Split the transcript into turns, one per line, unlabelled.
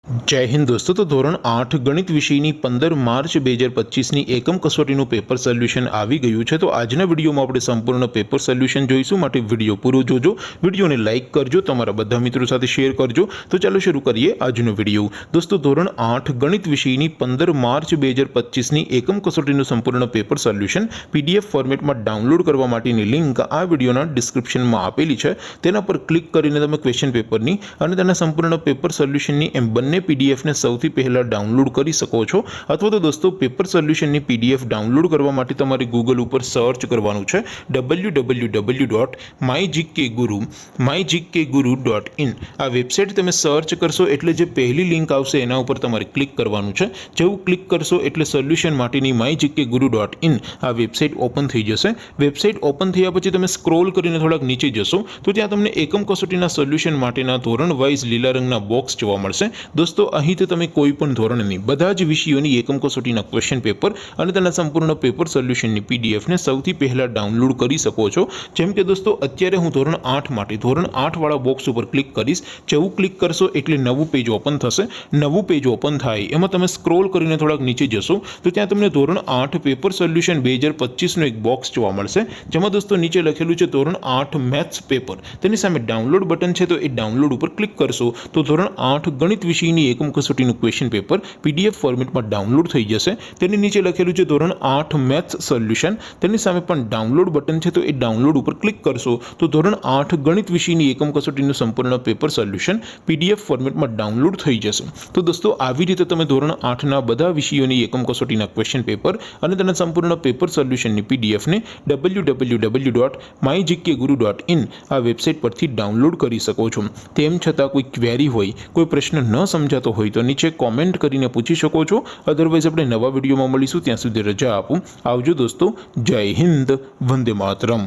जय हिंद दोस्तों। तो धोरण 8 गणित विषयनी 15 मार्च 2025 एकम कसोटीનું પેપર સોલ્યુશન આવી ગયું છે। તો આજના વિડીયોમાં આપણે સંપૂર્ણ પેપર સોલ્યુશન જોઈશું, માટે વિડીયો પૂરો જોજો, વિડીયોને લાઇક કરજો, તમારા બધા મિત્રો સાથે શેર કરજો। તો ચાલો શરૂ કરીએ આજનો વિડીયો। દોસ્તો ધોરણ 8 ગણિત વિષયની 15 માર્ચ 2025 એકમ કસોટીનું સંપૂર્ણ પેપર સોલ્યુશન પીડીએફ ફોર્મેટમાં ડાઉનલોડ કરવા માટેની લિંક આ વિડીયોના ડિસ્ક્રિપ્શનમાં આપેલી છે। તેના પર ક્લિક કરીને તમે ક્વેશ્ચન પેપરની અને તેના સંપૂર્ણ પેપર સોલ્યુશનની એમ બંને पीडीएफ ने सौथी पहला डाउनलॉड करी सको छो। अथवा तो दोस्तों पेपर सोल्यूशन ની पीडीएफ डाउनलॉड करवा माटे तमारे गूगल पर सर्च करवानुं छे www.mygkguru.in। आ वेबसाइट तमे सर्च करशो एटले जे पहली लिंक आवशे एना उपर तमारे क्लिक करवानुं छे। जेवुं क्लिक करशो एटले सोल्यूशन माटेनी mygkguru.in आ वेबसाइट ओपन थई जशे। वेबसाइट ओपन थया पछी तमे स्क्रॉल करीने थोड़ाक नीचे जशो तो त्यां तमने एकम कसोटीना सोल्यूशन माटेना धोरण वाइज लीला रंगना बॉक्स जोवा मळशे। दोस्तों અહીંથી તમે કોઈ પણ ધોરણની બધા જ વિષયોની એકમ કસોટીના ક્વેશ્ચન પેપર અને તેના સંપૂર્ણ પેપર સોલ્યુશનની પીડીએફને સૌથી પહેલા ડાઉનલોડ કરી શકો છો। જેમ કે દોસ્તો અત્યારે હું ધોરણ 8 માટે ધોરણ 8 વાળા બોક્સ ઉપર ક્લિક કરીશ। જેવું ક્લિક કરશો એટલે નવું પેજ ઓપન થશે। નવું પેજ ઓપન થાય એમાં તમે સ્ક્રોલ કરીને થોડાક નીચે જશો તો ત્યાં તમને ધોરણ 8 પેપર સોલ્યુશન 2025 નો એક બોક્સ જોવા મળશે, જેમાં દોસ્તો નીચે લખેલું છે ધોરણ 8 મેથ્સ પેપર। તેની સામે ડાઉનલોડ બટન છે, તો એ ડાઉનલોડ ઉપર ક્લિક કરશો તો ધોરણ 8 ગણિત વિષયની એકમ कसोटीનું क्वेश्चन पेपर पीडीएफ फॉर्मेट में डाउनलॉड थई जशे। तेनी नीचे लखेलुं छे धोरण 8 मैथ्स सोल्यूशन। तेनी सामे पण डाउनलॉड बटन छे, तो ए डाउनलॉड पर क्लिक करशो तो धोरण 8 गणित विषयनी एकम कसोटीનું संपूर्ण पेपर सोल्यूशन पीडीएफ फॉर्मेट में डाउनलॉड थई जशे। तो दोस्तों આવી રીતે તમે ધોરણ 8 ના બધા વિષયોની એકમ કસોટીના ક્વેશ્ચન પેપર અને તેના સંપૂર્ણ પેપર સોલ્યુશનની પીડીએફ ને www.mygkguru.in આ વેબસાઇટ પરથી ડાઉનલોડ કરી શકો છો। તેમ છતાં કોઈ ક્વેરી હોય, કોઈ પ્રશ્ન ન સમજાતો હોય तो नीचे कॉमेंट करीने पूछी शको छो। अदरवाइज अपने नवा विडियो में मळीशुं, त्यां सुधी रजा आपो। आवजो दोस्तों। जय हिंद, वंदे मातरम।